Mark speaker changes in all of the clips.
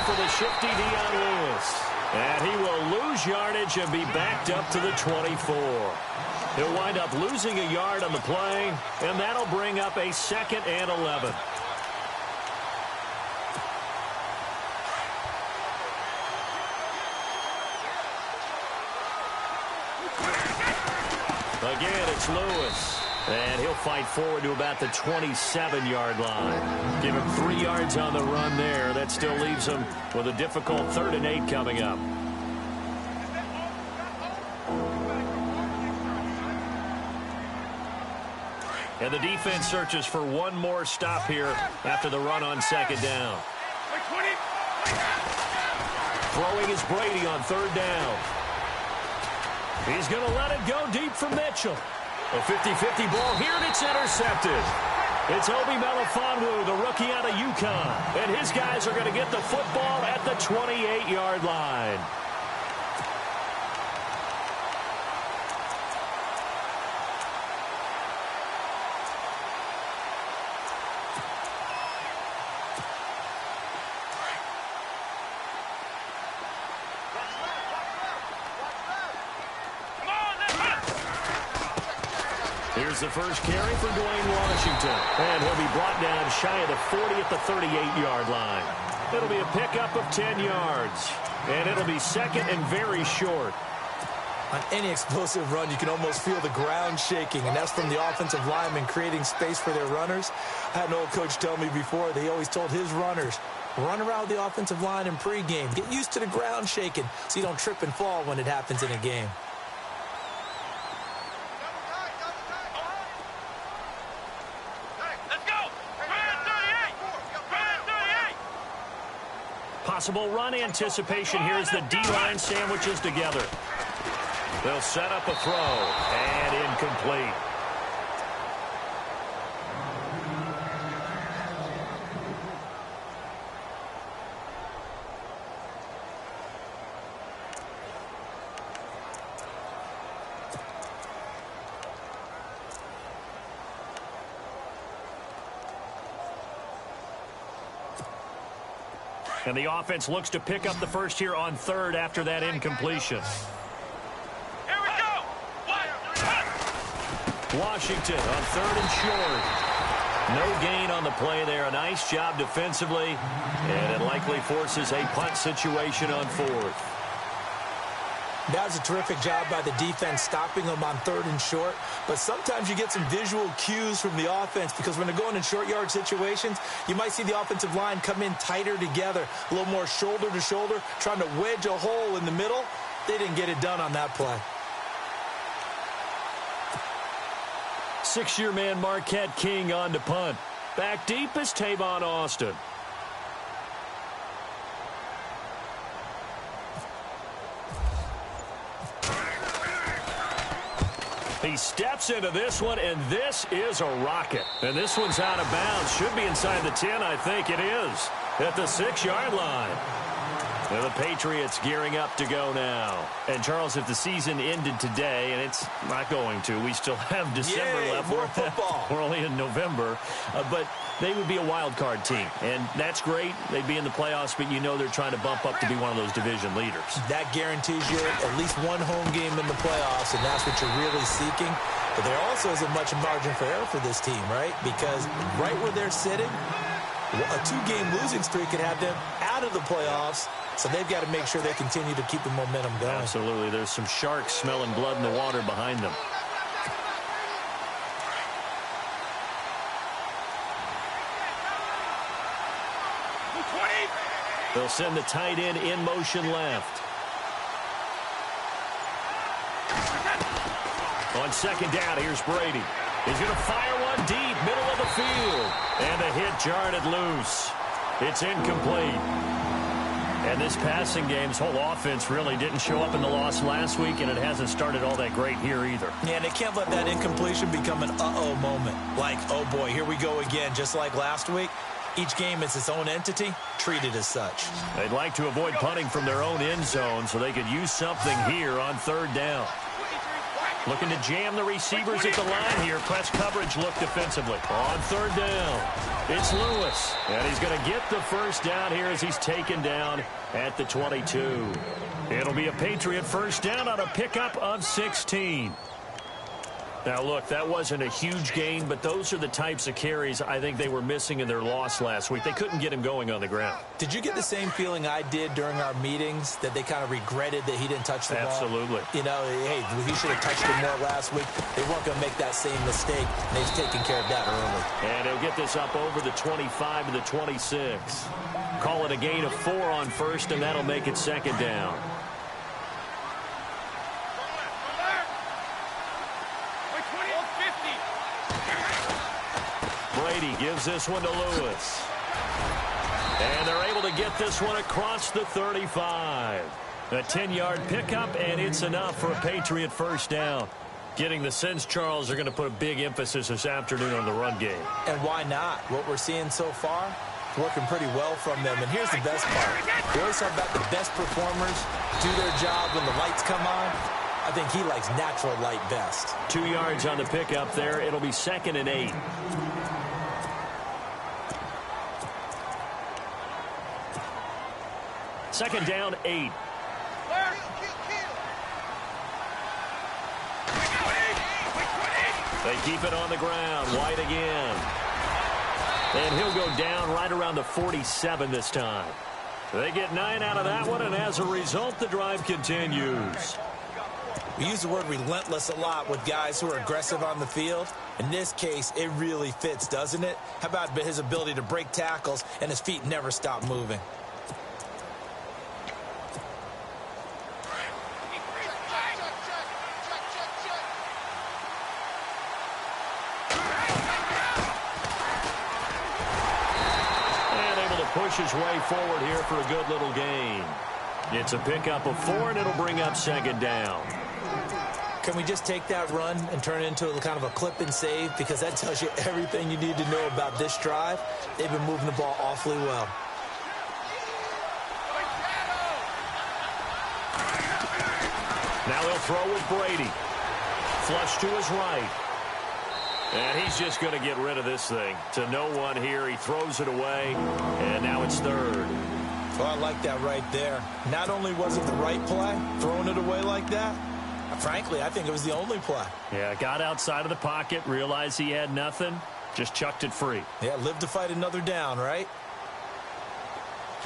Speaker 1: for the shifty Dion Lewis. And he will lose yardage and be backed up to the 24. He'll wind up losing a yard on the play, and that'll bring up a 2nd and 11. Again, it's Lewis. And he'll fight forward to about the 27-yard line. Give him 3 yards on the run there. That still leaves him with a difficult 3rd and 8 coming up. And the defense searches for one more stop here after the run on 2nd down. Throwing is Brady on 3rd down. He's going to let it go deep for Mitchell. A 50-50 ball here, and it's intercepted. It's Obi Melifonwu, the rookie out of UConn. And his guys are going to get the football at the 28-yard line. Here's the first carry for Dwayne Washington. And he'll be brought down shy of the 40 at the 38-yard line. It'll be a pickup of 10 yards. And it'll be 2nd and very short.
Speaker 2: On any explosive run, you can almost feel the ground shaking, and that's from the offensive linemen creating space for their runners. I had an old coach tell me before, they always told his runners, run around the offensive line in pregame. Get used to the ground shaking so you don't trip and fall when it happens in a game.
Speaker 1: Possible run anticipation here as the D-line sandwiches together. They'll set up a throw, and incomplete. And the offense looks to pick up the first here on 3rd after that incompletion.
Speaker 3: Here we go.
Speaker 1: Washington on 3rd and short. No gain on the play there. A nice job defensively. And it likely forces a punt situation on 4th.
Speaker 2: That was a terrific job by the defense stopping them on 3rd and short. But sometimes you get some visual cues from the offense because when they're going in short yard situations, you might see the offensive line come in tighter together, a little more shoulder to shoulder, trying to wedge a hole in the middle. They didn't get it done on that play.
Speaker 1: 6-year man Marquette King on to punt. Back deep is Tavon Austin. He steps into this one, and this is a rocket. And this one's out of bounds. Should be inside the 10, I think it is. At the 6-yard line. And the Patriots gearing up to go now. And, Charles, if the season ended today, and it's not going to, we still have December left.
Speaker 2: More football.
Speaker 1: We're only in November. But they would be a wild card team. And that's great. They'd be in the playoffs, but you know they're trying to bump up to be one of those division leaders.
Speaker 2: That guarantees you at least one home game in the playoffs, and that's what you're really seeking. But there also isn't much margin for error for this team, right? Because right where they're sitting, a 2-game losing streak could have them out of the playoffs. So they've got to make sure they continue to keep the momentum going.
Speaker 1: Absolutely. There's some sharks smelling blood in the water behind them. They'll send the tight end in motion left. On 2nd down, here's Brady. He's going to fire one deep, middle of the field. And the hit jarred it loose. It's incomplete. And this passing game's whole offense really didn't show up in the loss last week, and it hasn't started all that great here either.
Speaker 2: Yeah, they can't let that incompletion become an uh-oh moment. Like, oh boy, here we go again, just like last week. Each game is its own entity, treated as such.
Speaker 1: They'd like to avoid punting from their own end zone so they could use something here on 3rd down. Looking to jam the receivers at the line here. Press coverage look defensively. On third down, it's Lewis. And he's going to get the first down here as he's taken down at the 22. It'll be a Patriot first down on a pickup of 16. Now, look, that wasn't a huge gain, but those are the types of carries I think they were missing in their loss last week. They couldn't get him going on the ground.
Speaker 2: Did you get the same feeling I did during our meetings, that they kind of regretted that he didn't touch the ball?
Speaker 1: Absolutely.
Speaker 2: You know, hey, he should have touched it more last week. They weren't going to make that same mistake, and they've taken care of that early.
Speaker 1: And he'll get this up over the 25 to the 26. Call it a gain of 4 on first, and that'll make it second down. Brady gives this one to Lewis. And they're able to get this one across the 35. A 10-yard pickup, and it's enough for a Patriot first down. Getting the sense, Charles, are going to put a big emphasis this afternoon on the run game.
Speaker 2: And why not? What we're seeing so far, working pretty well from them. And here's the best part. We always talk about the best performers do their job when the lights come on. I think he likes natural light best.
Speaker 1: 2 yards on the pickup there. It'll be 2nd and 8. Second down, 8. They keep it on the ground. White again. And he'll go down right around the 47 this time. They get 9 out of that one, and as a result, the drive continues.
Speaker 2: We use the word relentless a lot with guys who are aggressive on the field. In this case, it really fits, doesn't it? How about his ability to break tackles and his feet never stop moving?
Speaker 1: Push his way forward here for a good little gain. It's a pickup of 4, and it'll bring up second down.
Speaker 2: Can we just take that run and turn it into kind of a clip and save? Because that tells you everything you need to know about this drive. They've been moving the ball awfully well.
Speaker 1: Now he'll throw with Brady. Flush to his right. And he's just going to get rid of this thing. To no one here. He throws it away, and now it's 3rd.
Speaker 2: Well, I like that right there. Not only was it the right play, throwing it away like that, frankly, I think it was the only play.
Speaker 1: Yeah, got outside of the pocket, realized he had nothing, just chucked it free.
Speaker 2: Yeah, live to fight another down, right?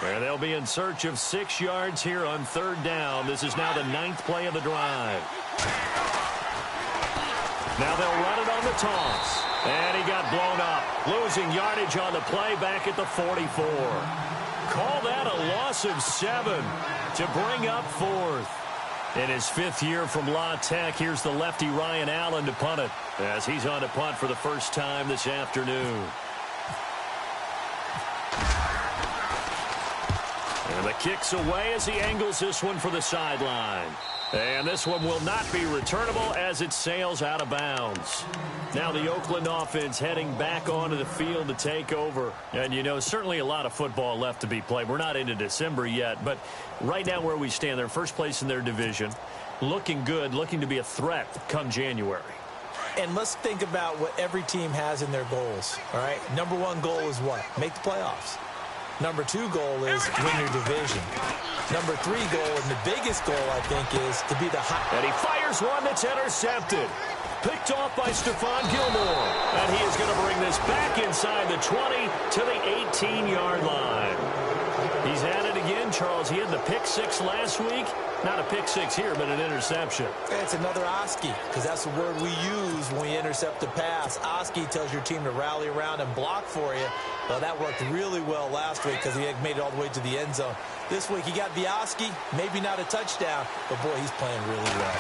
Speaker 1: And they'll be in search of 6 yards here on 3rd down. This is now the 9th play of the drive. Now they'll run it on the toss. And he got blown up. Losing yardage on the play back at the 44. Call that a loss of 7 to bring up 4th. In his 5th year from La Tech, here's the lefty Ryan Allen to punt it as he's on to punt for the first time this afternoon. And the kick's away as he angles this one for the sideline. And this one will not be returnable as it sails out of bounds. Now the Oakland offense heading back onto the field to take over. And, you know, certainly a lot of football left to be played. We're not into December yet, but right now where we stand, they're first place in their division. Looking good, looking to be a threat come January.
Speaker 2: And let's think about what every team has in their goals, all right? Number 1 goal is what? Make the playoffs. Number 2 goal is win your division. Number 3 goal, and the biggest goal, I think, is to be the high.
Speaker 1: And he fires one that's intercepted. Picked off by Stephon Gilmore. And he is going to bring this back inside the 20 to the 18-yard line. He's at it again, Charles. He had the pick 6 last week. Not a pick 6 here, but an interception.
Speaker 2: It's another Oski, because that's the word we use when we intercept a pass. Oski tells your team to rally around and block for you. Well, that worked really well last week because he made it all the way to the end zone. This week he got the Oski, maybe not a touchdown, but boy, he's playing really well.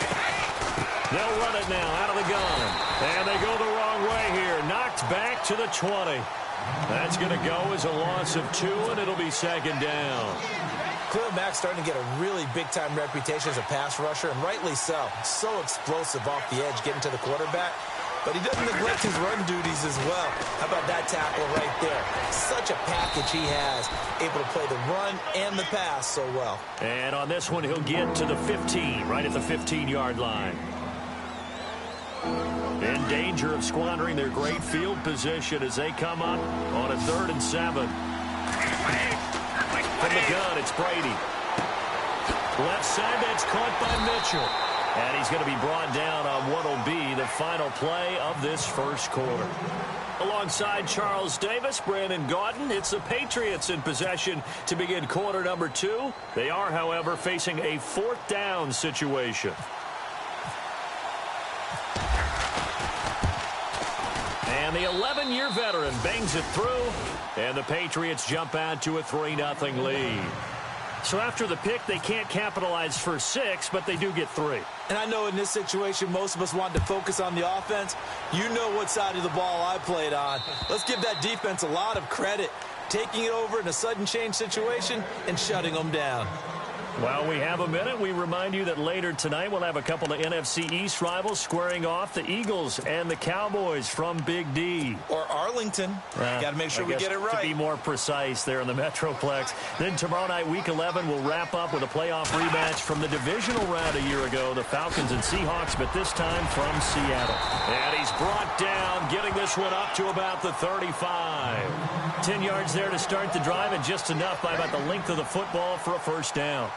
Speaker 1: They'll run it now out of the gun. And they go the wrong way here. Knocked back to the 20. That's going to go as a loss of 2, and it'll be second down.
Speaker 2: Khalil Mack's starting to get a really big-time reputation as a pass rusher, and rightly so. So explosive off the edge, getting to the quarterback. But he doesn't neglect his run duties as well. How about that tackle right there? Such a package he has, able to play the run and the pass so well.
Speaker 1: And on this one, he'll get to the 15, right at the 15-yard line. In danger of squandering their great field position as they come up on a 3rd and 7. From the gun, it's Brady. Left side, that's caught by Mitchell. And he's going to be brought down on what will be the final play of this first quarter. Alongside Charles Davis, Brandon Gaudin, it's the Patriots in possession to begin quarter number 2. They are, however, facing a 4th down situation. And the 11-year veteran bangs it through, and the Patriots jump out to a 3-0 lead. So after the pick, they can't capitalize for 6, but they do get 3.
Speaker 2: And I know in this situation, most of us wanted to focus on the offense. You know what side of the ball I played on. Let's give that defense a lot of credit, taking it over in a sudden change situation and shutting them down.
Speaker 1: Well, we have a minute. We remind you that later tonight we'll have a couple of NFC East rivals squaring off, the Eagles and the Cowboys from Big D.
Speaker 2: Or Arlington. Got to make sure we get it right.
Speaker 1: To be more precise there in the Metroplex. Then tomorrow night, Week 11, we'll wrap up with a playoff rematch from the divisional round a year ago, the Falcons and Seahawks, but this time from Seattle. And he's brought down, getting this one up to about the 35. 10 yards there to start the drive, and just enough by about the length of the football for a first down.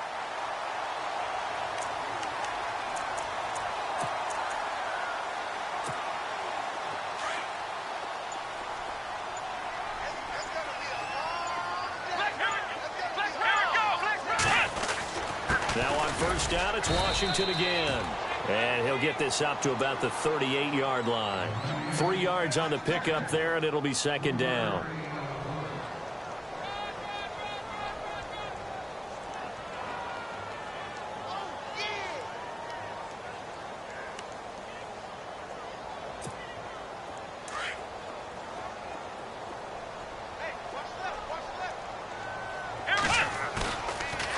Speaker 1: Now on first down, it's Washington again. And he'll get this up to about the 38-yard line. 3 yards on the pickup there, and it'll be second down.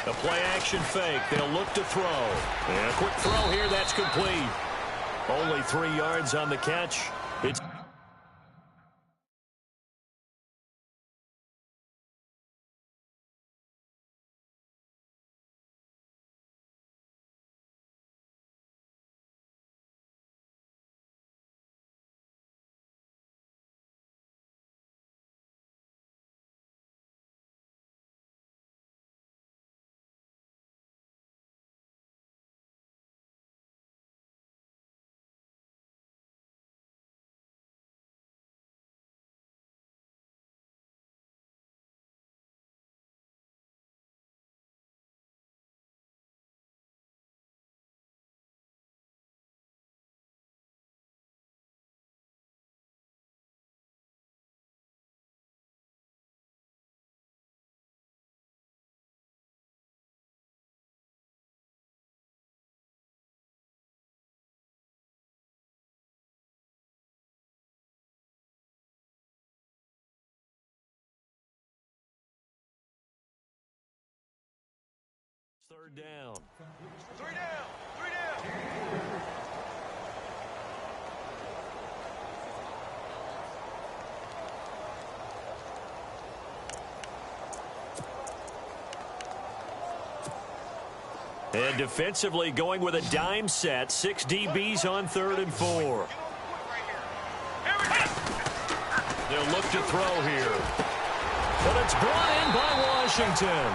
Speaker 1: A play-action fake. They'll look to throw. And a quick throw here. That's complete. Only 3 yards on the catch. It's third down.
Speaker 3: 3 down. 3 down.
Speaker 1: And defensively going with a dime set. 6 DBs on 3rd and 4. They'll look to throw here. But it's brought in by Washington.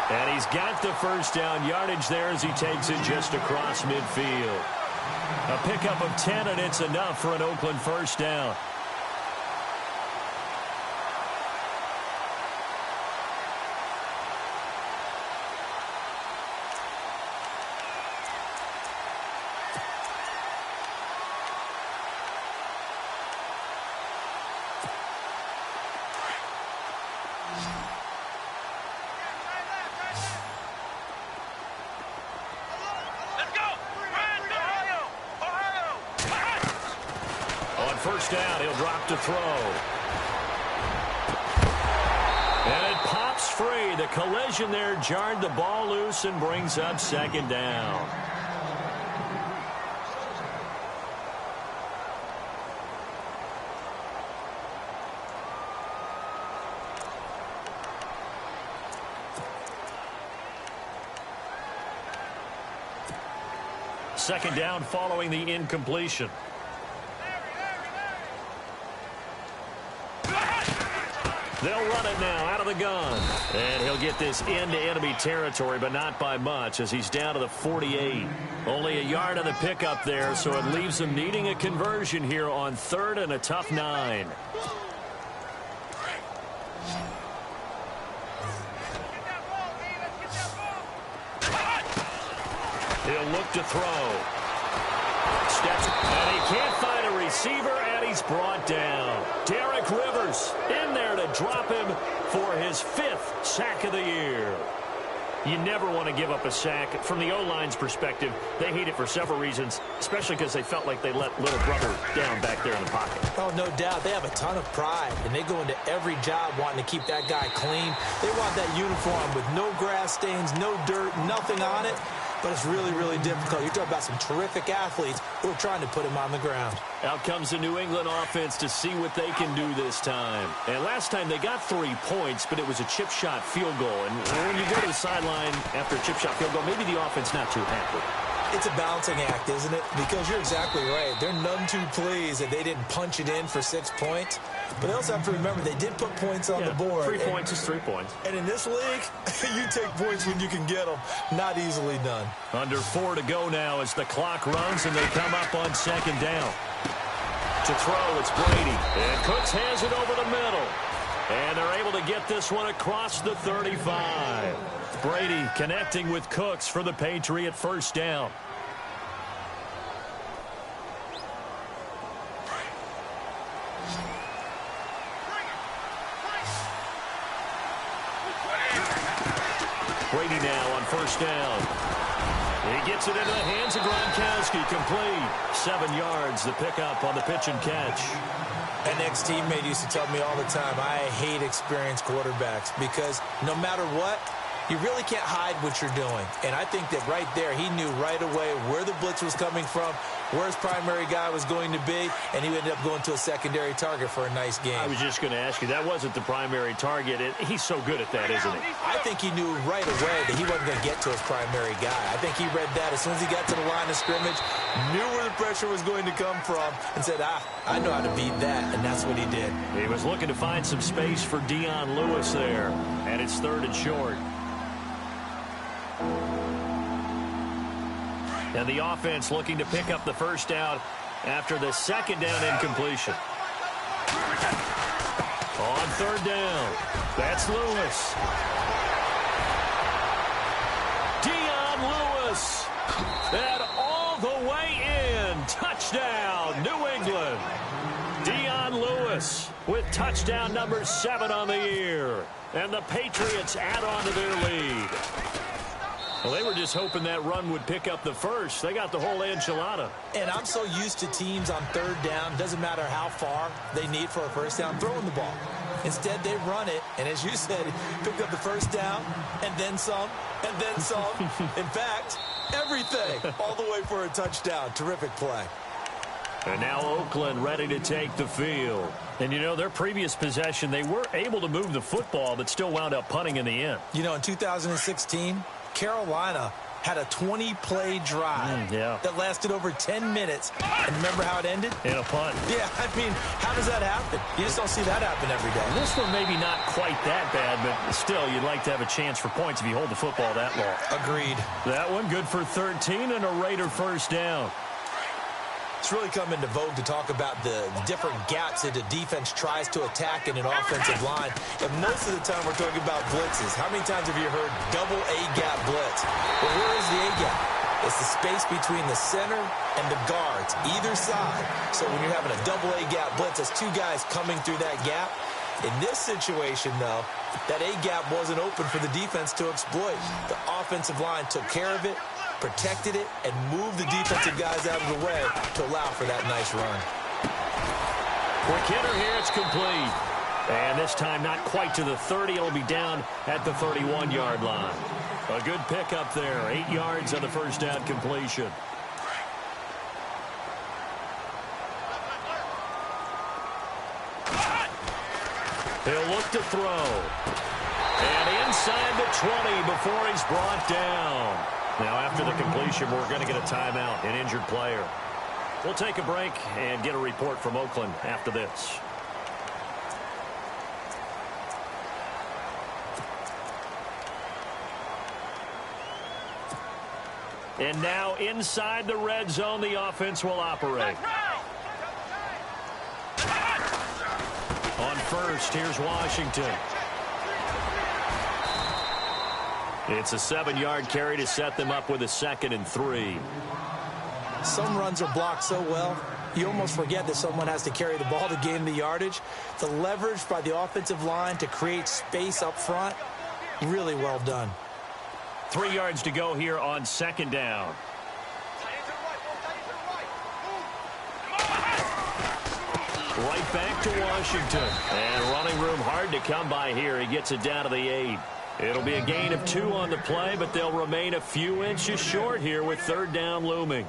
Speaker 1: And he's got the first down yardage there as he takes it just across midfield. A pickup of 10, and it's enough for an Oakland first down. First down, he'll drop to throw. And it pops free. The collision there jarred the ball loose and brings up second down. Second down following the incompletion. They'll run it now out of the gun. And he'll get this into enemy territory, but not by much as he's down to the 48. Only a yard on the pickup there, so it leaves them needing a conversion here on 3rd and a tough 9. He'll look to throw. Steps, and he can't find a receiver, and he's brought down. Derek Rivers in there to drop him for his 5th sack of the year. You never want to give up a sack. From the O-line's perspective, they hate it for several reasons, especially because they felt like they let little brother down back there in the pocket.
Speaker 2: Oh, no doubt. They have a ton of pride, and they go into every job wanting to keep that guy clean. They want that uniform with no grass stains, no dirt, nothing on it. But it's really, really difficult. You're talking about some terrific athletes who are trying to put him on the ground.
Speaker 1: Out comes the New England offense to see what they can do this time. And last time they got 3 points, but it was a chip shot field goal. And when you go to the sideline after a chip shot field goal, maybe the offense not too happy.
Speaker 2: It's a balancing act, isn't it? Because you're exactly right. They're none too pleased that they didn't punch it in for 6 points. But they also have to remember they did put points on the board.
Speaker 1: 3 points is 3 points.
Speaker 2: And in this league, you take points when you can get them. Not easily done.
Speaker 1: Under 4 to go now as the clock runs and they come up on 2nd down. To throw, it's Brady. And Cooks has it over the middle. And they're able to get this one across the 35. Brady connecting with Cooks for the Patriot 1st down. Brady now on 1st down. He gets it into the hands of Gronkowski, complete. 7 yards, the pickup on the pitch and catch.
Speaker 2: An ex-teammate used to tell me all the time, I hate experienced quarterbacks because no matter what, you really can't hide what you're doing. And I think that right there, he knew right away where the blitz was coming from, where his primary guy was going to be, and he ended up going to a secondary target for a nice game.
Speaker 1: I was just going to ask you, that wasn't the primary target. He's so good at that, isn't he?
Speaker 2: I think he knew right away that he wasn't going to get to his primary guy. I think he read that as soon as he got to the line of scrimmage, knew where the pressure was going to come from, and said, I know how to beat that, and that's what he did.
Speaker 1: He was looking to find some space for Dion Lewis there, and it's 3rd and short. And the offense looking to pick up the 1st down after the 2nd down incompletion. On 3rd down, that's Lewis. Dion Lewis. And all the way in. Touchdown, New England. Dion Lewis with touchdown number 7 on the year. And the Patriots add on to their lead. Well, they were just hoping that run would pick up the 1st. They got the whole enchilada.
Speaker 2: And I'm so used to teams on 3rd down, doesn't matter how far they need for a 1st down, throwing the ball. Instead, they run it, and as you said, pick up the 1st down, and then some, and then some. In fact, everything, all the way for a touchdown. Terrific play.
Speaker 1: And now Oakland ready to take the field. And, you know, their previous possession, they were able to move the football, but still wound up punting in the end.
Speaker 2: You know, in 2016, Carolina had a 20-play drive that lasted over 10 minutes. And remember how it ended?
Speaker 1: In a punt.
Speaker 2: Yeah, I mean, how does that happen? You just don't see that happen every day.
Speaker 1: This one maybe not quite that bad, but still, you'd like to have a chance for points if you hold the football that long.
Speaker 2: Agreed.
Speaker 1: That one good for 13 and a Raider 1st down.
Speaker 2: It's really come into vogue to talk about the different gaps that the defense tries to attack in an offensive line. And most of the time we're talking about blitzes. How many times have you heard double A-gap blitz? Well, where is the A-gap? It's the space between the center and the guards, either side. So when you're having a double A-gap blitz, that's 2 guys coming through that gap. In this situation, though, that A-gap wasn't open for the defense to exploit. The offensive line took care of it, protected it, and moved the defensive guys out of the way to allow for that nice run.
Speaker 1: Quick hitter here, it's complete. And this time not quite to the 30. It'll be down at the 31-yard line. A good pickup there. 8 yards on the 1st down completion. He'll look to throw. And inside the 20 before he's brought down. Now, after the completion, we're going to get a timeout, an injured player. We'll take a break and get a report from Oakland after this. And now inside the red zone, the offense will operate. On first, here's Washington. It's a 7-yard carry to set them up with a 2nd and 3.
Speaker 2: Some runs are blocked so well, you almost forget that someone has to carry the ball to gain the yardage. The leverage by the offensive line to create space up front, really well done.
Speaker 1: 3 yards to go here on 2nd down. Right back to Washington. And running room hard to come by here. He gets it down to the 8. It'll be a gain of 2 on the play, but they'll remain a few inches short here with 3rd down looming.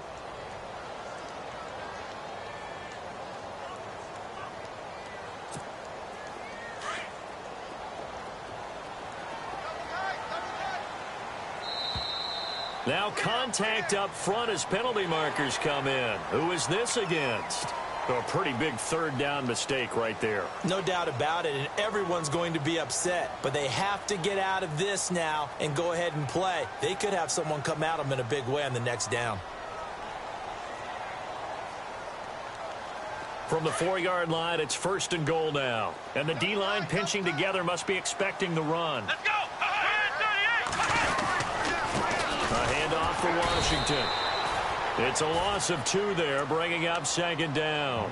Speaker 1: Now contact up front as penalty markers come in. Who is this against? A pretty big 3rd down mistake right there.
Speaker 2: No doubt about it, and everyone's going to be upset. But they have to get out of this now and go ahead and play. They could have someone come at them in a big way on the next down.
Speaker 1: From the 4-yard line, it's 1st and goal now. And the D-line pinching together must be expecting the run.
Speaker 3: Let's go.
Speaker 1: A handoff for Washington. It's a loss of 2 there, bringing up 2nd down.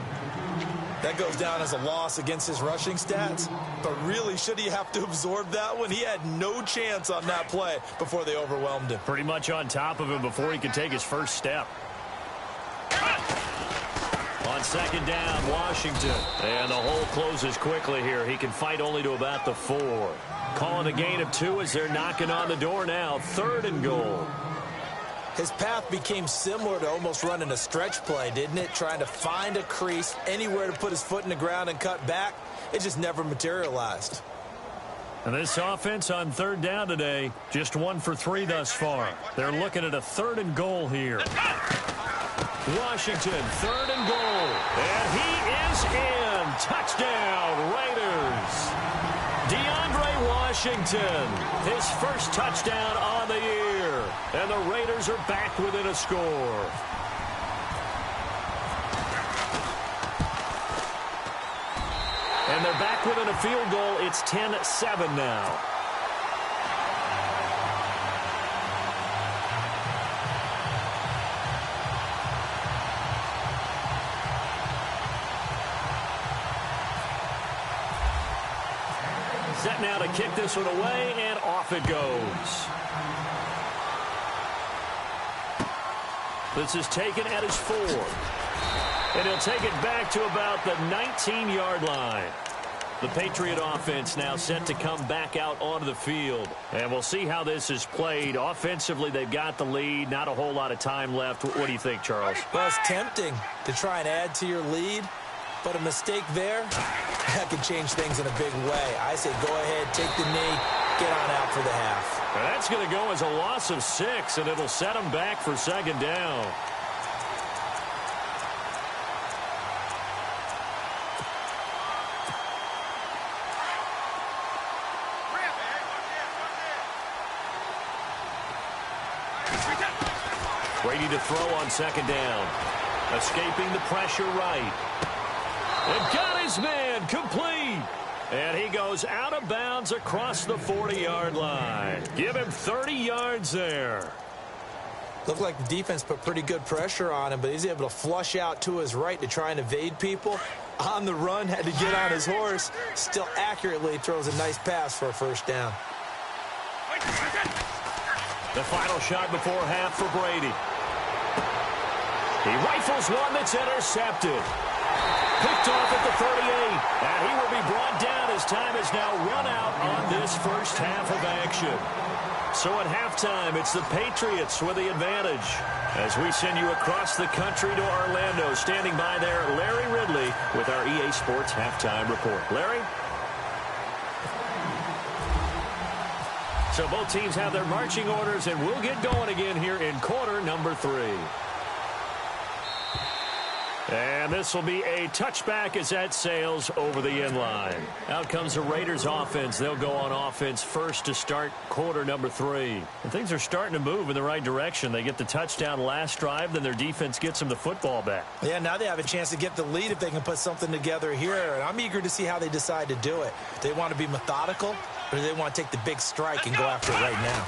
Speaker 2: That goes down as a loss against his rushing stats. But really, should he have to absorb that one? He had no chance on that play before they overwhelmed him.
Speaker 1: Pretty much on top of him before he could take his first step. On 2nd down, Washington. And the hole closes quickly here. He can fight only to about the 4. Calling a gain of 2 as they're knocking on the door now. 3rd and goal.
Speaker 2: His path became similar to almost running a stretch play, didn't it? Trying to find a crease, anywhere to put his foot in the ground and cut back. It just never materialized.
Speaker 1: And this offense on 3rd down today, just 1 for 3 thus far. They're looking at a 3rd and goal here. Washington, 3rd and goal. And he is in. Touchdown, Raiders. DeAndre Washington, his first touchdown on the year. And the Raiders are back within a score. And they're back within a field goal. It's 10-7 now. Set now to kick this one away, and off it goes. This is taken at his 4. And he'll take it back to about the 19-yard line. The Patriot offense now set to come back out onto the field. And we'll see how this is played. Offensively, they've got the lead. Not a whole lot of time left. What do you think, Charles?
Speaker 2: Well, it's tempting to try and add to your lead. But a mistake there, that could change things in a big way. I say go ahead, take the knee, get on out for the half.
Speaker 1: And that's going to go as a loss of 6, and it'll set them back for 2nd down. Ready to throw on 2nd down. Escaping the pressure right. And got his man complete. And he goes out of bounds across the 40-yard line. Give him 30 yards there.
Speaker 2: Looked like the defense put pretty good pressure on him, but he's able to flush out to his right to try and evade people. On the run, had to get on his horse. Still accurately throws a nice pass for a 1st down.
Speaker 1: The final shot before half for Brady. He rifles one that's intercepted. Picked off at the 38, and he will be brought down as time has now run out on this first half of action. So at halftime, it's the Patriots with the advantage. As we send you across the country to Orlando, standing by there, Larry Ridley with our EA Sports Halftime Report. Larry? So both teams have their marching orders, and we'll get going again here in quarter number 3. And this will be a touchback as that sails over the end line. Out comes the Raiders offense. They'll go on offense first to start quarter number 3. And things are starting to move in the right direction. They get the touchdown last drive, then their defense gets them the football back.
Speaker 2: Yeah, now they have a chance to get the lead if they can put something together here. And I'm eager to see how they decide to do it. Do they want to be methodical, or do they want to take the big strike and go after it right now?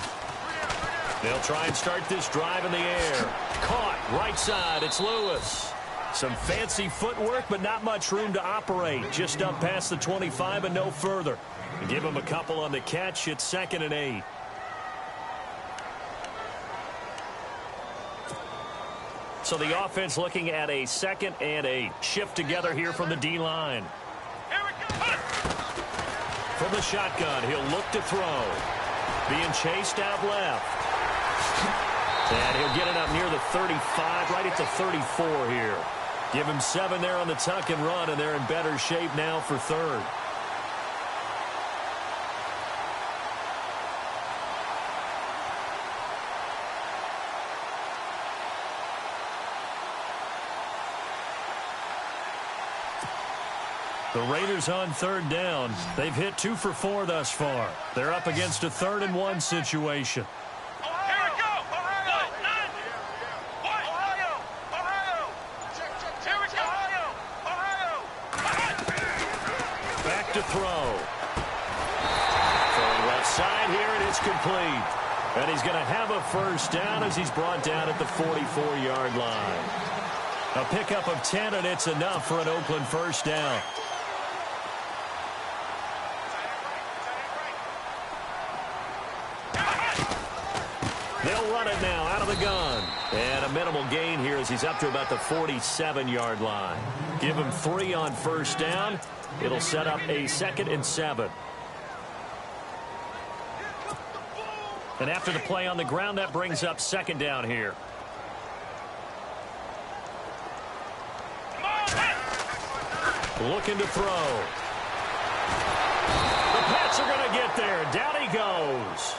Speaker 1: They'll try and start this drive in the air. Caught, right side, it's Lewis. Some fancy footwork, but not much room to operate. Just up past the 25 and no further. Give him a couple on the catch. It's 2nd and 8. So the offense looking at a 2nd and 8. Shift together here from the D-line. From the shotgun, he'll look to throw. Being chased out left. And he'll get it up near the 35, right at the 34 here. Give him 7 there on the tuck and run, and they're in better shape now for 3rd. The Raiders on 3rd down. They've hit 2 for 4 thus far. They're up against a 3rd and 1 situation. To throw. Throwing left side here, and it's complete. And he's going to have a first down as he's brought down at the 44-yard line. A pickup of 10, and it's enough for an Oakland first down. They'll run it now out of the gun. And a minimal gain here as he's up to about the 47-yard line. Give him 3 on first down. It'll set up a 2nd and 7. And after the play on the ground, that brings up 2nd down here. Looking to throw. The Pats are going to get there. Down he goes.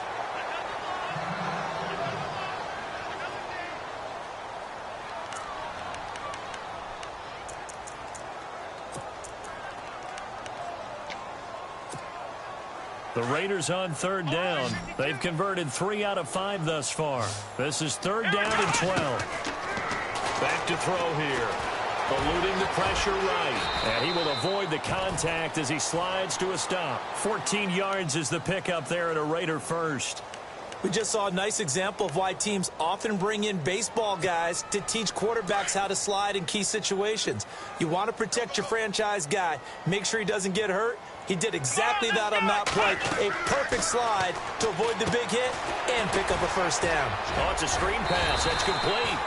Speaker 1: The Raiders on 3rd down. They've converted 3 out of 5 thus far. This is 3rd down and 12. Back to throw here. Eluding the pressure right. And he will avoid the contact as he slides to a stop. 14 yards is the pickup there at a Raider first.
Speaker 2: We just saw a nice example of why teams often bring in baseball guys to teach quarterbacks how to slide in key situations. You want to protect your franchise guy. Make sure he doesn't get hurt. He did exactly that on that play. A perfect slide to avoid the big hit and pick up a first down.
Speaker 1: Oh, it's a screen pass. That's complete.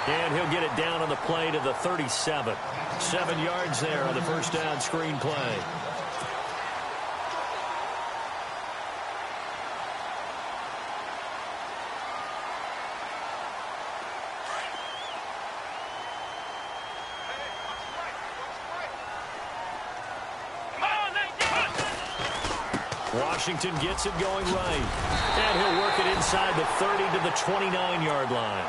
Speaker 1: And he'll get it down on the play to the 37. 7 yards there on the first down screen play. Washington gets it going right. And he'll work it inside the 30 to the 29-yard line.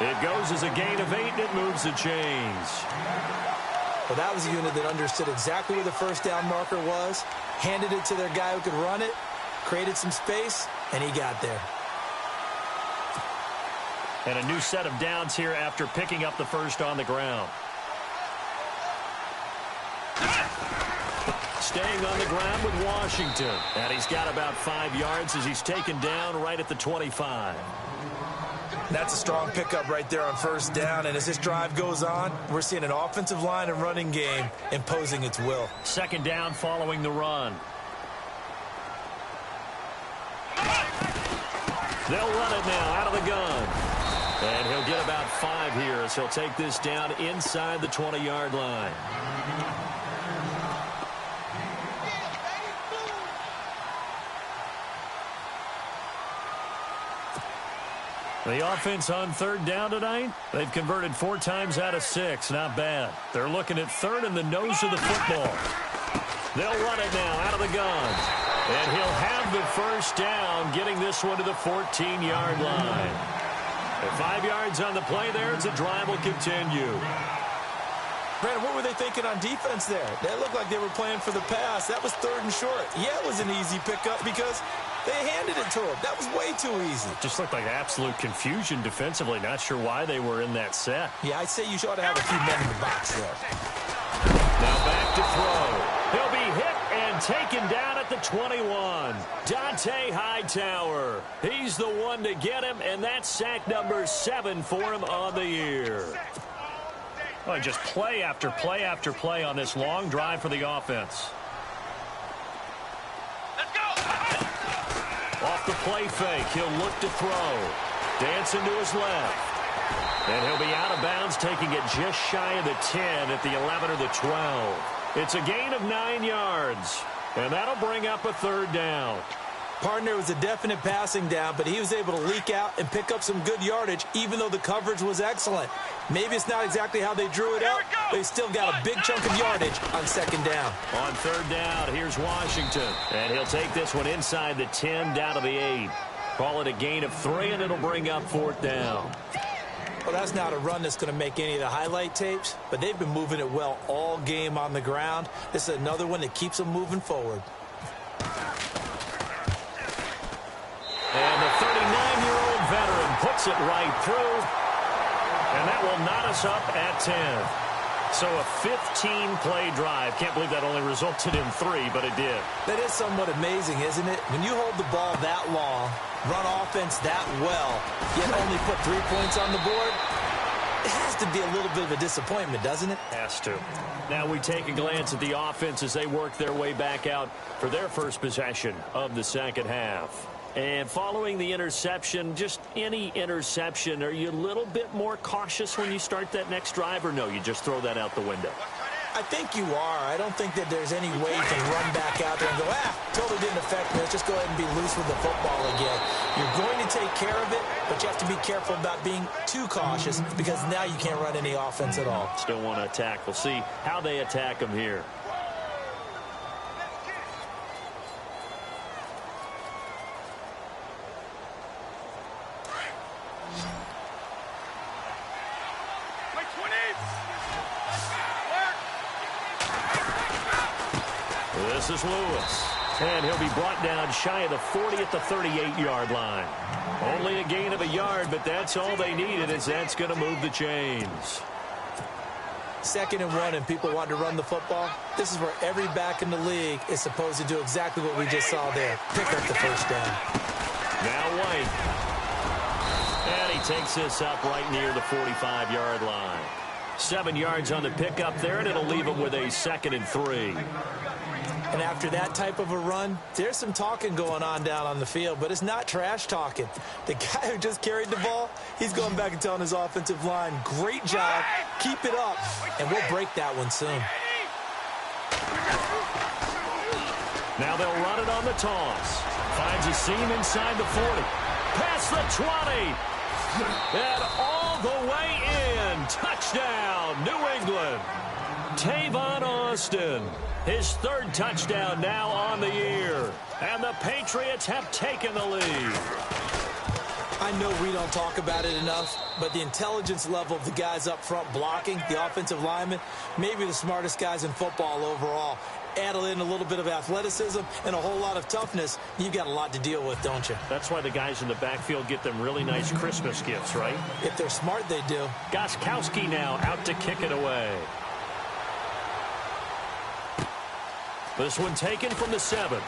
Speaker 1: It goes as a gain of 8, and it moves the chains.
Speaker 2: Well, that was a unit that understood exactly where the first down marker was, handed it to their guy who could run it, created some space, and he got there.
Speaker 1: And a new set of downs here after picking up the first on the ground. Staying on the ground with Washington. And he's got about 5 yards as he's taken down right at the 25.
Speaker 2: That's a strong pickup right there on first down. And as this drive goes on, we're seeing an offensive line and running game imposing its will.
Speaker 1: 2nd down following the run. They'll run it now out of the gun. And he'll get about 5 here as he'll take this down inside the 20-yard line. The offense on 3rd down tonight, they've converted 4 times out of 6. Not bad. They're looking at 3rd and the nose of the football. They'll run it now out of the gun. And he'll have the first down, getting this one to the 14-yard line. And 5 yards on the play there as the drive will continue.
Speaker 2: Brandon, what were they thinking on defense there? That looked like they were playing for the pass. That was 3rd and short. Yeah, it was an easy pickup because they handed it to him. That was way too easy.
Speaker 1: Just looked like absolute confusion defensively. Not sure why they were in that set.
Speaker 2: Yeah, I'd say you ought to have a few men in the box there.
Speaker 1: Now back to throw. He'll be hit and taken down at the 21. Dante Hightower. He's the one to get him, and that's sack number 7 for him on the year. Oh, just play after play after play on this long drive for the offense.
Speaker 3: Let's go.
Speaker 1: Off the play fake, he'll look to throw. Dancing to his left. And he'll be out of bounds, taking it just shy of the 10 at the 11 or the 12. It's a gain of 9 yards. And that'll bring up a 3rd down.
Speaker 2: Partner was a definite passing down, but he was able to leak out and pick up some good yardage, even though the coverage was excellent. Maybe it's not exactly how they drew it out, but he still got a big chunk of yardage on 2nd down.
Speaker 1: On 3rd down, here's Washington. And he'll take this one inside the 10, down to the 8. Call it a gain of 3, and it'll bring up 4th down.
Speaker 2: Well, that's not a run that's going to make any of the highlight tapes, but they've been moving it well all game on the ground. This is another one that keeps them moving forward.
Speaker 1: And the 39-year-old veteran puts it right through. And that will knot us up at 10. So a 15-play drive. Can't believe that only resulted in 3, but it did.
Speaker 2: That is somewhat amazing, isn't it? When you hold the ball that long, run offense that well, yet only put 3 points on the board, it has to be a little bit of a disappointment, doesn't it?
Speaker 1: Has to. Now we take a glance at the offense as they work their way back out for their first possession of the 2nd half. And following the interception, just any interception, are you a little bit more cautious when you start that next drive, or no, you just throw that out the window?
Speaker 2: I think you are. I don't think that there's any way you can run back out there and go, totally didn't affect me. Let's just go ahead and be loose with the football again. You're going to take care of it, but you have to be careful about being too cautious because now you can't run any offense at all.
Speaker 1: Still want to attack. We'll see how they attack them here. This is Lewis. And he'll be brought down shy of the 40 at the 38-yard line. Only a gain of a yard, but that's all they needed, as that's going to move the chains.
Speaker 2: 2nd and 1, and people want to run the football. This is where every back in the league is supposed to do exactly what we just saw there. Pick up the 1st down.
Speaker 1: Now White. And he takes this up right near the 45-yard line. 7 yards on the pickup there, and it'll leave him with a 2nd and 3.
Speaker 2: And after that type of a run, there's some talking going on down on the field, but it's not trash talking. The guy who just carried the ball, he's going back and telling his offensive line, great job, keep it up, and we'll break that one soon.
Speaker 1: Now they'll run it on the toss. Finds a seam inside the 40. Past the 20. And all the way in. Touchdown, New England. Tavon Austin. His 3rd touchdown now on the year. And the Patriots have taken the lead.
Speaker 2: I know we don't talk about it enough, but the intelligence level of the guys up front blocking, the offensive linemen, maybe the smartest guys in football overall. Add in a little bit of athleticism and a whole lot of toughness, you've got a lot to deal with, don't you?
Speaker 1: That's why the guys in the backfield get them really nice Christmas gifts, right?
Speaker 2: If they're smart, they do.
Speaker 1: Gostkowski now out to kick it away. This one taken from the 7.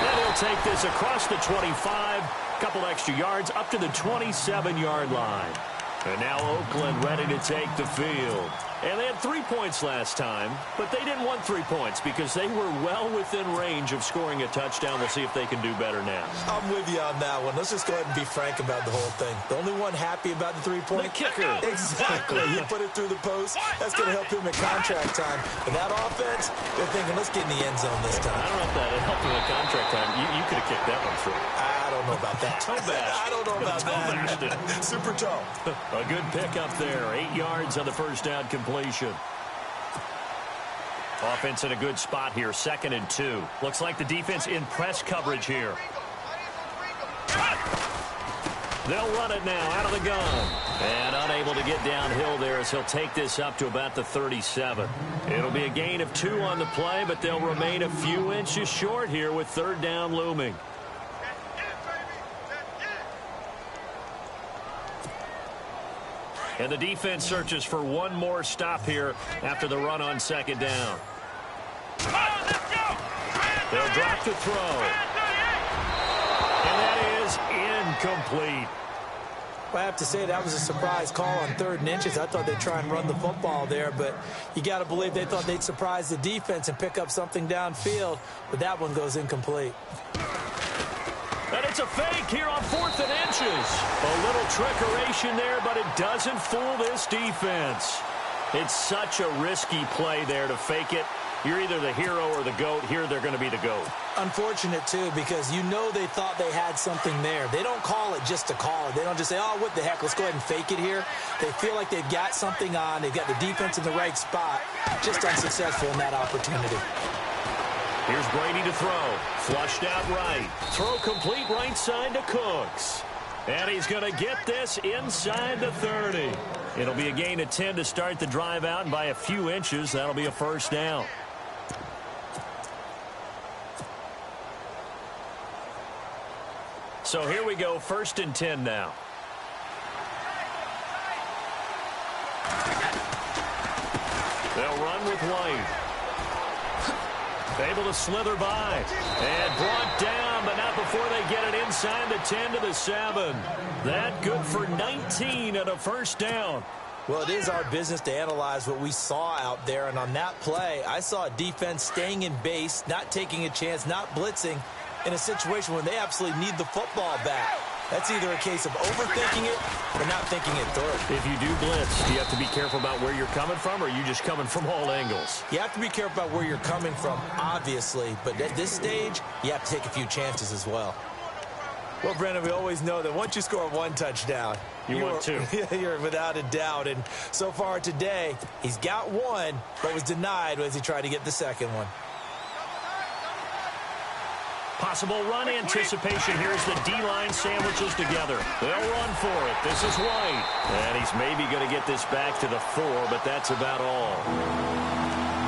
Speaker 1: And he'll take this across the 25. Couple extra yards up to the 27-yard line. And now Oakland ready to take the field. And they had 3 points last time, but they didn't want 3 points because they were well within range of scoring a touchdown. We'll see if they can do better now.
Speaker 2: I'm with you on that one. Let's just go ahead and be frank about the whole thing. The only one happy about the 3-point.
Speaker 1: The kicker.
Speaker 2: Exactly. You put it through the post. That's going to help him in contract time. But that offense, they're thinking, let's get in the end zone this time.
Speaker 1: I don't know if that helped him in contract time. You could have kicked that one through.
Speaker 2: I don't know about that.
Speaker 1: Toe bash.
Speaker 2: I don't know about
Speaker 1: Toe
Speaker 2: that. Super toe.
Speaker 1: A good pickup there. 8 yards on the 1st down completion. Offense in a good spot here. 2nd and 2. Looks like the defense in press coverage here. They'll run it now out of the gun. And unable Unable to get downhill there as he'll take this up to about the 37. It'll be a gain of 2 on the play, but they'll remain a few inches short here with third down looming. And the defense searches for one more stop here after the run on second down. They'll drop the throw. And that is incomplete.
Speaker 2: Well, I have to say that was a surprise call on 3rd and inches. I thought they'd try and run the football there, but you got to believe they thought they'd surprise the defense and pick up something downfield, but that one goes incomplete.
Speaker 1: And it's a fake here on 4th and inches. A little trickeration there, but it doesn't fool this defense. It's such a risky play there to fake it. You're either the hero or the GOAT. Here they're going to be the GOAT.
Speaker 2: Unfortunate, too, because you know they thought they had something there. They don't call it just to call it. They don't just say, oh, what the heck, let's go ahead and fake it here. They feel like they've got something on. They've got the defense in the right spot. Just unsuccessful in that opportunity.
Speaker 1: Here's Brady to throw. Flushed out right. Throw complete right side to Cooks. And he's going to get this inside the 30. It'll be a gain of 10 to start the drive out, and by a few inches, that'll be a first down. So here we go, 1st and 10 now. They'll run with White. Able to slither by. And brought down, but not before they get it inside the 10 to the 7. That good for 19 and a first down.
Speaker 2: Well, it is our business to analyze what we saw out there, and on that play, I saw a defense staying in base, not taking a chance, not blitzing, in a situation where they absolutely need the football back. That's either a case of overthinking it or not thinking it through.
Speaker 1: If you do blitz, do you have to be careful about where you're coming from, or are you just coming from all angles?
Speaker 2: You have to be careful about where you're coming from, obviously, but at this stage, you have to take a few chances as well. Well, Brendan, we always know that once you score 1 touchdown,
Speaker 1: you want 2.
Speaker 2: You're without a doubt. And so far today, he's got 1, but was denied as he tried to get the second one.
Speaker 1: Possible run anticipation here as the D-line sandwiches together. They'll run for it. This is White. And he's maybe going to get this back to the 4, but that's about all.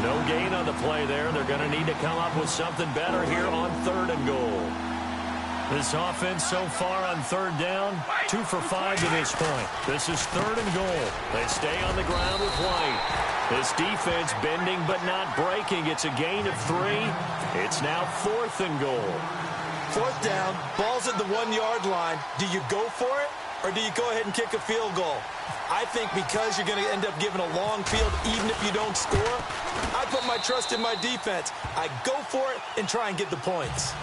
Speaker 1: No gain on the play there. They're going to need to come up with something better here on 3rd and goal. This offense so far on 3rd down, 2 for 5 to this point. This is 3rd and goal. They stay on the ground with White. This defense bending but not breaking. It's a gain of 3. It's now 4th and goal.
Speaker 2: 4th down, ball's at the 1-yard line. Do you go for it, or do you go ahead and kick a field goal? I think because you're going to end up giving a long field even if you don't score, I put my trust in my defense. I go for it and try and get the points.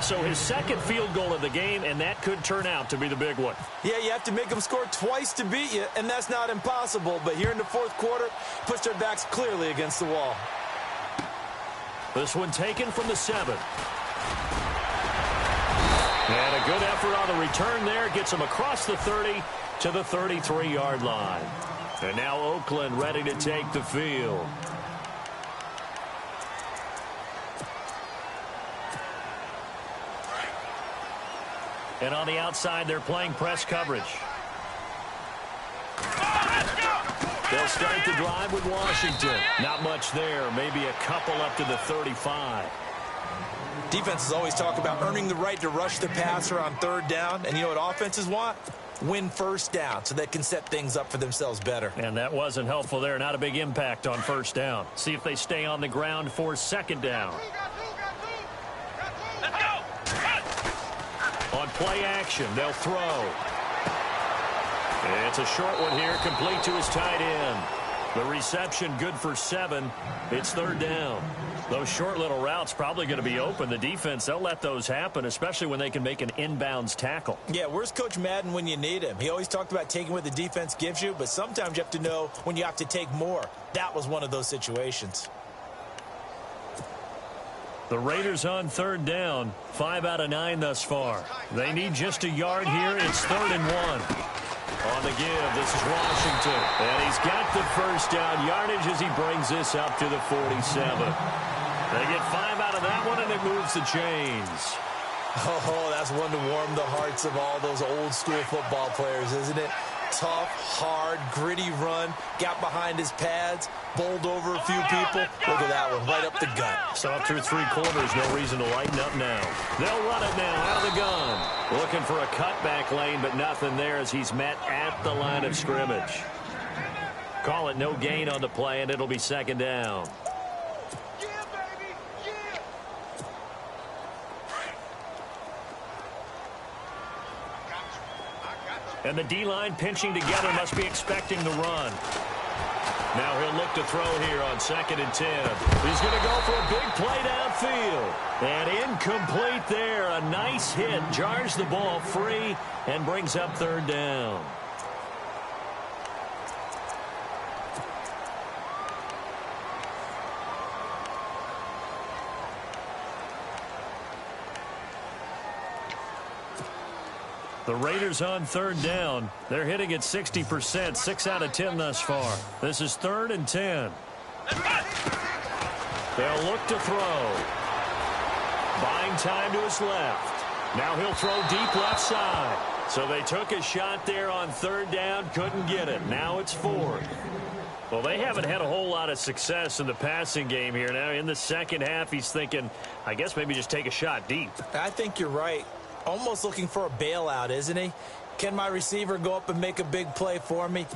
Speaker 1: So his 2nd field goal of the game, and that could turn out to be the big one.
Speaker 2: Yeah, you have to make them score twice to beat you, and that's not impossible. But here in the 4th quarter, puts their backs clearly against the wall.
Speaker 1: This one taken from the 7. And a good effort on the return there. Gets him across the 30 to the 33-yard line. And now Oakland ready to take the field. And on the outside, they're playing press coverage. They'll start the drive with Washington. Not much there. Maybe a couple up to the 35.
Speaker 2: Defenses always talk about earning the right to rush the passer on 3rd down. And you know what offenses want? Win 1st down so they can set things up for themselves better.
Speaker 1: And that wasn't helpful there. Not a big impact on 1st down. See if they stay on the ground for 2nd down. On play action, they'll throw. It's a short one here, complete to his tight end. The reception good for 7. It's 3rd down. Those short little routes probably going to be open. The defense, they'll let those happen, especially when they can make an inbounds tackle.
Speaker 2: Yeah, where's Coach Madden when you need him? He always talked about taking what the defense gives you, but sometimes you have to know when you have to take more. That was one of those situations.
Speaker 1: The Raiders on 3rd down, 5 out of 9 thus far. They need just a yard here. It's 3rd and 1. On the give, this is Washington. And he's got the first down yardage as he brings this up to the 47. They get 5 out of that one, and it moves the chains.
Speaker 2: Oh, that's one to warm the hearts of all those old school football players, isn't it? tough, hard, gritty run. Got behind his pads, bowled over a few people. Look at that one, right up the gut.
Speaker 1: So up through 3 quarters, no reason to lighten up now. They'll run it now out of the gun. Looking for a cutback lane, but nothing there as he's met at the line of scrimmage. Call it no gain on the play, and it'll be second down.
Speaker 3: Yeah, baby. Yeah.
Speaker 1: And the D-line pinching together must be expecting the run. Now he'll look to throw here on 2nd and 10. He's going to go for a big play downfield. And incomplete there. A nice hit. Jars the ball free and brings up 3rd down. The Raiders on 3rd down. They're hitting at 60%, 6 out of 10 thus far. This is 3rd and 10. They'll look to throw. Buying time to his left. Now he'll throw deep left side. So they took a shot there on 3rd down, couldn't get it. Now it's 4th. Well, they haven't had a whole lot of success in the passing game here. Now in the second half, he's thinking, I guess maybe just take a shot deep.
Speaker 2: I think you're right. Almost looking for a bailout, isn't he? Can my receiver go up and make a big play for me?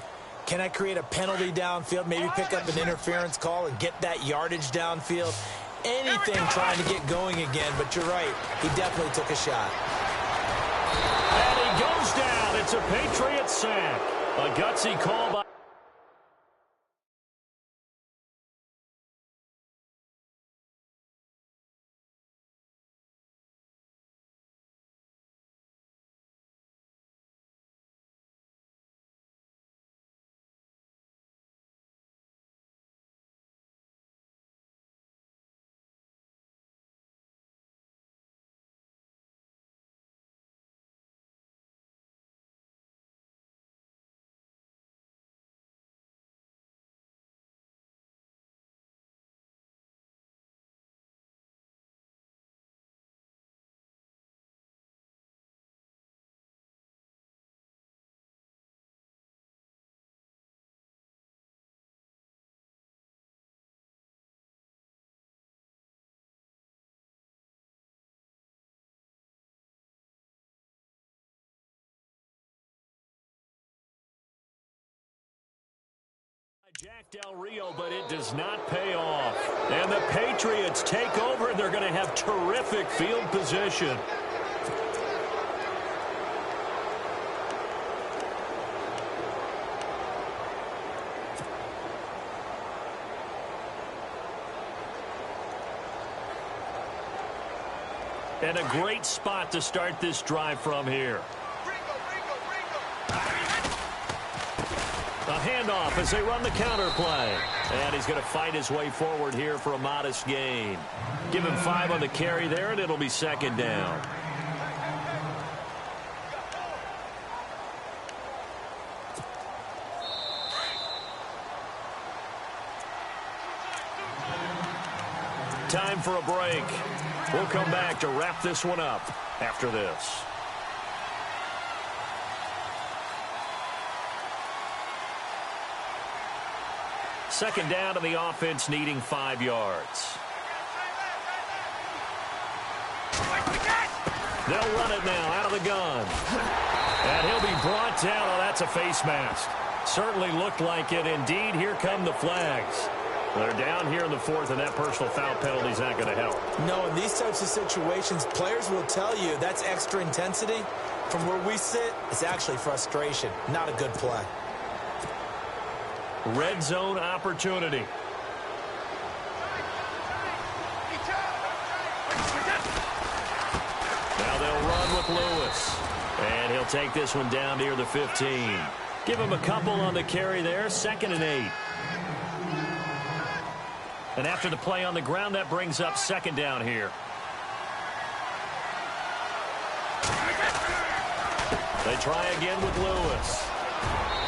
Speaker 2: Can I create a penalty downfield, maybe pick up an interference call and get that yardage downfield? Anything trying to get going again, but you're right. He definitely took a shot.
Speaker 1: And he goes down. It's a Patriot sack. A gutsy call by... Jack Del Rio, but it does not pay off. And the Patriots take over, and they're going to have terrific field position. And a great spot to start this drive from here. A handoff as they run the counter play. And he's going to fight his way forward here for a modest gain. Give him 5 on the carry there, and it'll be second down. Time for a break. We'll come back to wrap this one up after this. Second down to the offense, needing 5 yards. They'll run it now out of the gun. And he'll be brought down. Oh, that's a face mask. Certainly looked like it. Indeed, here come the flags. They're down here in the 4th, and that personal foul penalty is not going to help.
Speaker 2: No, in these types of situations, players will tell you that's extra intensity. From where we sit, it's actually frustration. Not a good play.
Speaker 1: Red zone opportunity. Now they'll run with Lewis. And he'll take this one down near the 15. Give him a couple on the carry there. 2nd and 8. And after the play on the ground, that brings up second down here. They try again with Lewis.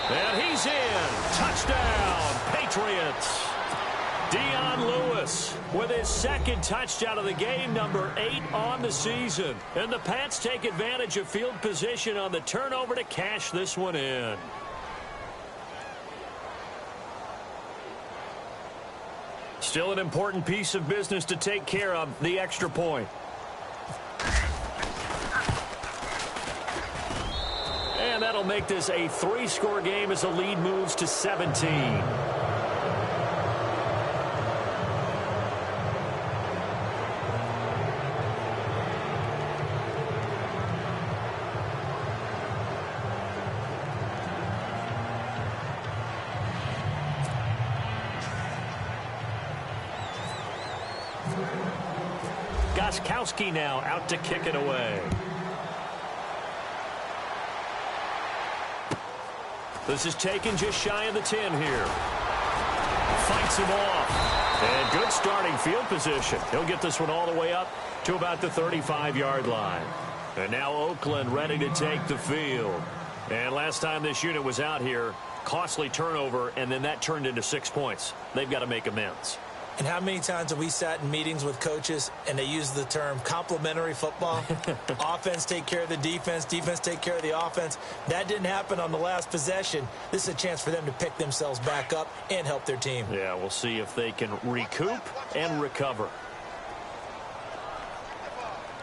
Speaker 1: And he's in. Touchdown, Patriots. Dion Lewis with his 2nd touchdown of the game, number 8 on the season. And the Pats take advantage of field position on the turnover to cash this one in. Still an important piece of business to take care of, the extra point. And that'll make this a 3-score game as the lead moves to 17. Goskowski now out to kick it away. This is taken just shy of the 10 here. Fights him off. And good starting field position. He'll get this one all the way up to about the 35-yard line. And now Oakland ready to take the field. And last time this unit was out here, costly turnover, and then that turned into 6 points. They've got to make amends.
Speaker 2: And how many times have we sat in meetings with coaches and they use the term complementary football? Offense take care of the defense, defense take care of the offense. That didn't happen on the last possession. This is a chance for them to pick themselves back up and help their team.
Speaker 1: Yeah, we'll see if they can recoup and recover.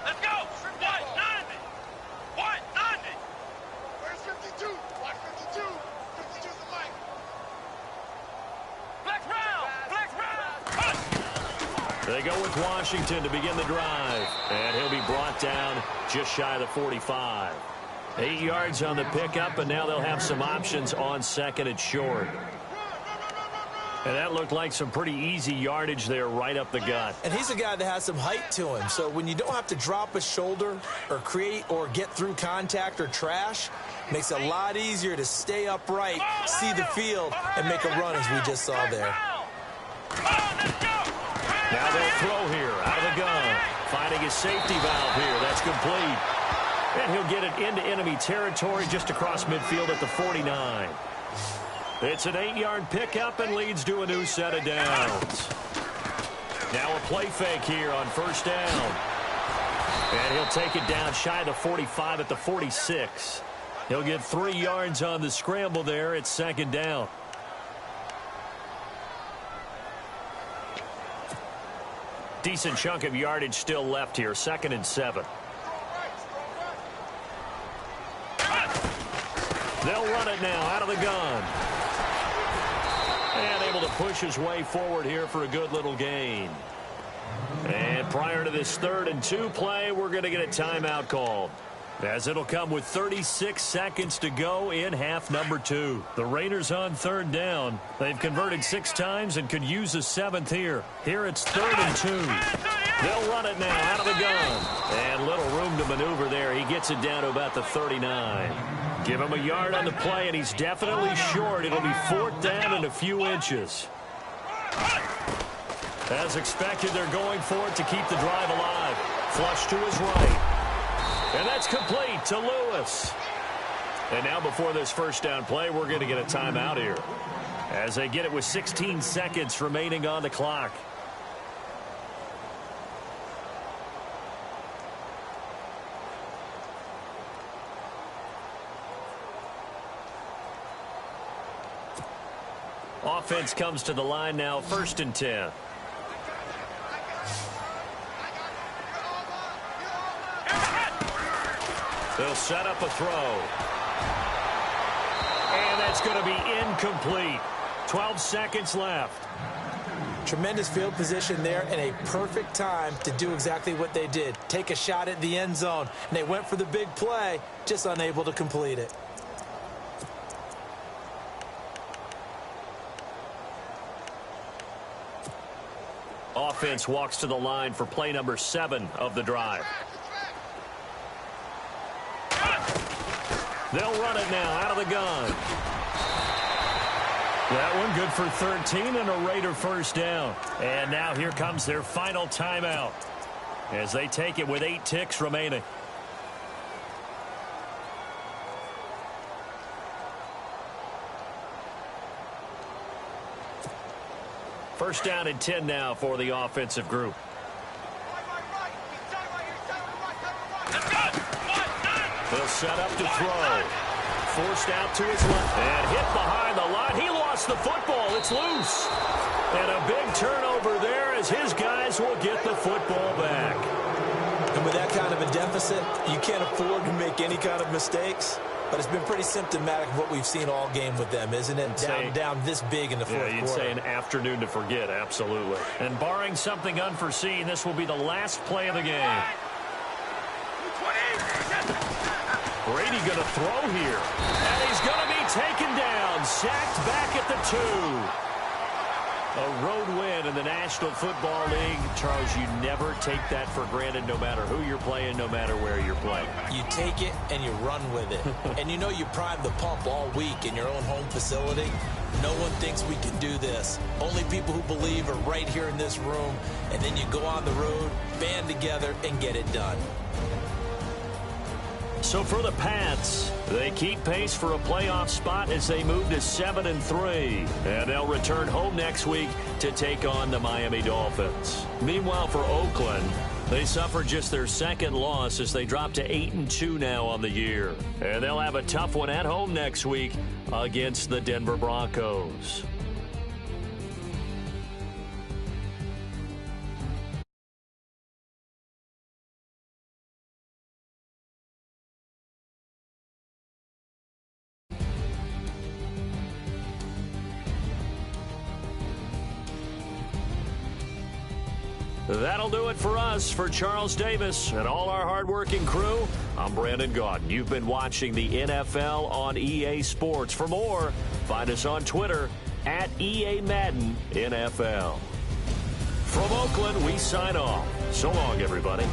Speaker 3: Let's go! White 90! White 90! Where's 52? Watch 52! 52's the mic! Flex round! Flex round!
Speaker 1: They go with Washington to begin the drive. And he'll be brought down just shy of the 45. 8 yards on the pickup, and now they'll have some options on second and short. And that looked like some pretty easy yardage there right up the gut.
Speaker 2: And he's a guy that has some height to him. So when you don't have to drop a shoulder or create or get through contact or trash, makes it a lot easier to stay upright, see the field, and make a run as we just saw there.
Speaker 1: Now they'll throw here out of the gun. Finding his safety valve here. That's complete. And he'll get it into enemy territory just across midfield at the 49. It's an 8-yard pickup and leads to a new set of downs. Now a play fake here on first down. And he'll take it down shy of the 45 at the 46. He'll get 3 yards on the scramble there. It's second down. Decent chunk of yardage still left here. 2nd and 7. They'll run it now out of the gun. And able to push his way forward here for a good little gain. And prior to this 3rd and 2 play, we're going to get a timeout called, as it'll come with 36 seconds to go in half number 2. The Raiders on 3rd down. They've converted 6 times and could use a 7th here. Here it's 3rd and 2. They'll run it now out of the gun. And little room to maneuver there. He gets it down to about the 39. Give him a yard on the play, and he's definitely short. It'll be 4th down and a few inches. As expected, they're going for it to keep the drive alive. Flush to his right. And that's complete to Lewis. And now before this first down play, we're going to get a timeout here, as they get it with 16 seconds remaining on the clock. Offense comes to the line now, 1st and 10. They'll set up a throw. And that's going to be incomplete. 12 seconds left.
Speaker 2: Tremendous field position there and a perfect time to do exactly what they did. Take a shot at the end zone. And they went for the big play, just unable to complete it.
Speaker 1: Offense walks to the line for play number 7 of the drive. They'll run it now out of the gun. That one good for 13 and a Raider first down. And now here comes their final timeout as they take it with 8 ticks remaining. First down and 10 now for the offensive group. They'll set up to throw. Forced out to his left. And hit behind the line. He lost the football. It's loose. And a big turnover there as his guys will get the football back.
Speaker 2: And with that kind of a deficit, you can't afford to make any kind of mistakes. But it's been pretty symptomatic of what we've seen all game with them, isn't it? Down this big in the fourth quarter.
Speaker 1: Yeah, you'd say an afternoon to forget, absolutely. And barring something unforeseen, this will be the last play of the game. Brady going to throw here. And he's going to be taken down, sacked back at the 2. A road win in the National Football League. Charles, you never take that for granted no matter who you're playing, no matter where you're playing.
Speaker 2: You take it and you run with it. And you know you prime the pump all week in your own home facility. No one thinks we can do this. Only people who believe are right here in this room. And then you go on the road, band together, and get it done.
Speaker 1: So for the Pats, they keep pace for a playoff spot as they move to 7-3. And they'll return home next week to take on the Miami Dolphins. Meanwhile, for Oakland, they suffered just their second loss as they drop to 8-2 now on the year. And they'll have a tough one at home next week against the Denver Broncos. That'll do it for us. For Charles Davis and all our hardworking crew, I'm Brandon Gaudin. You've been watching the NFL on EA Sports. For more, find us on Twitter at EA Madden NFL. From Oakland, we sign off. So long, everybody.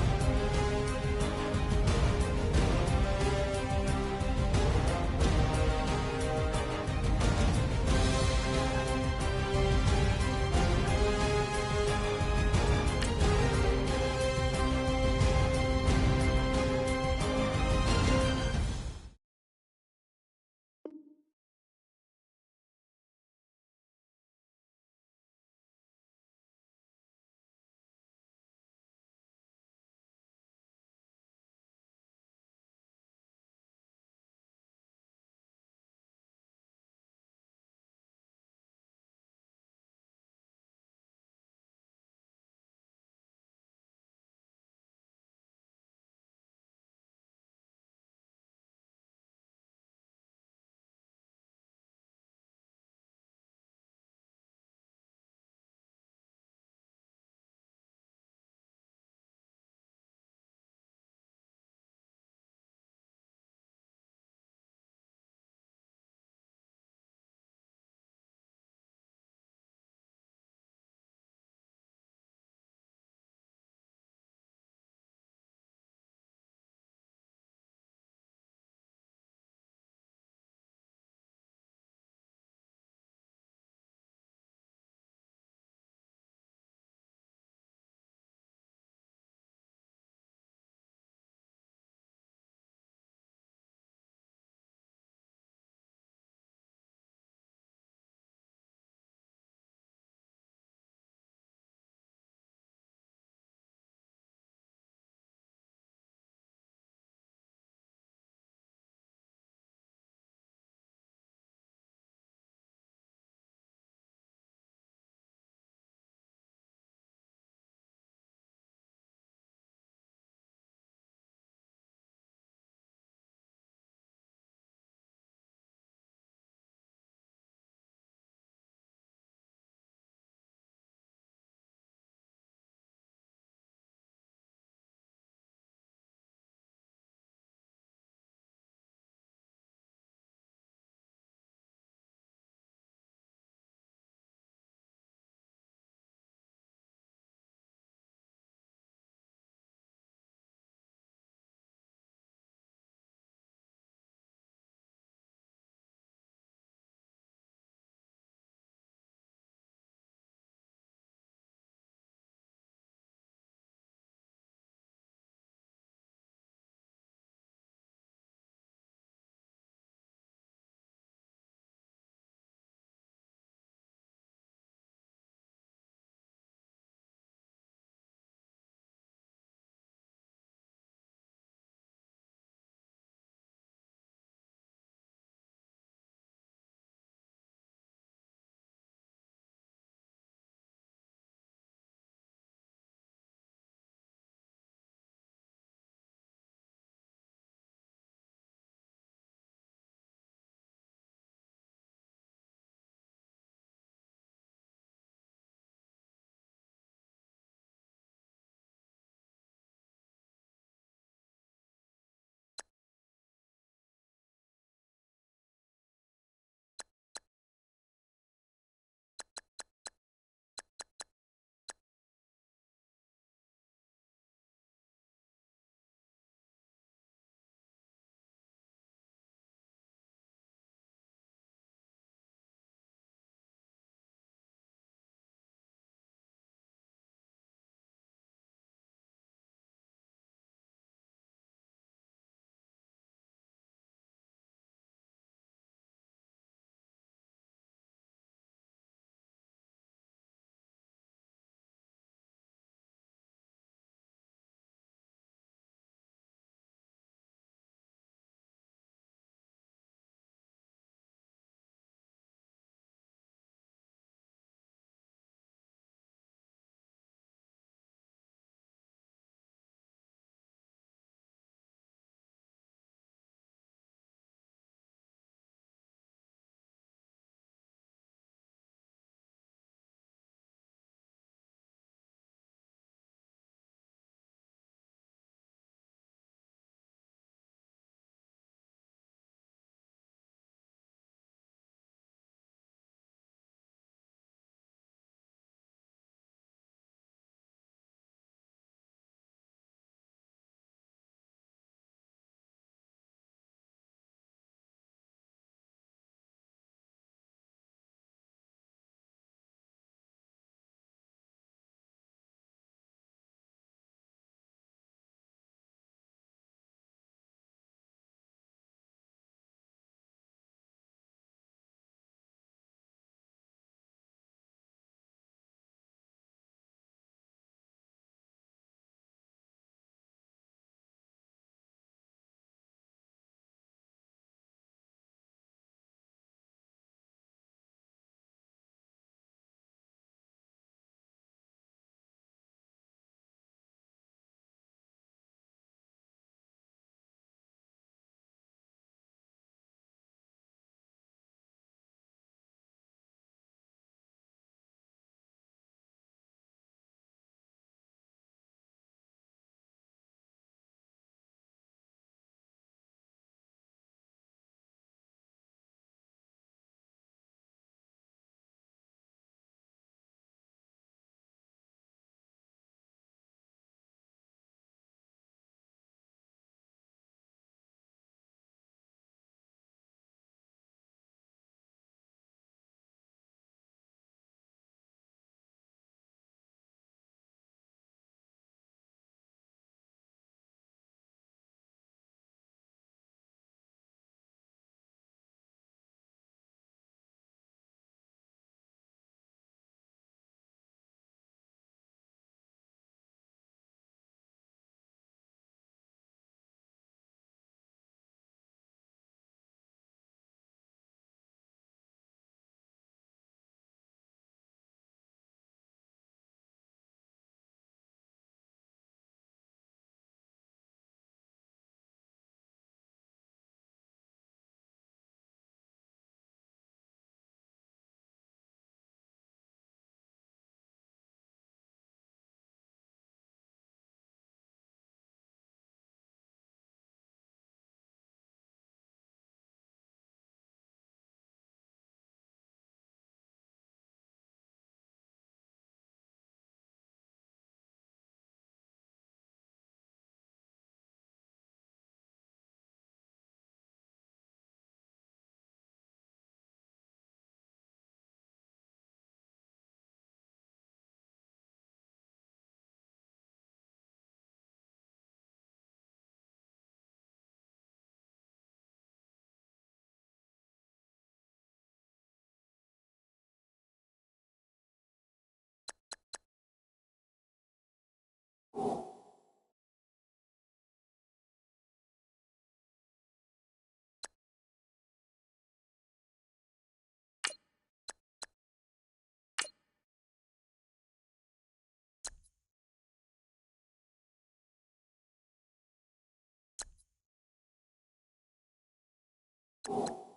Speaker 4: it.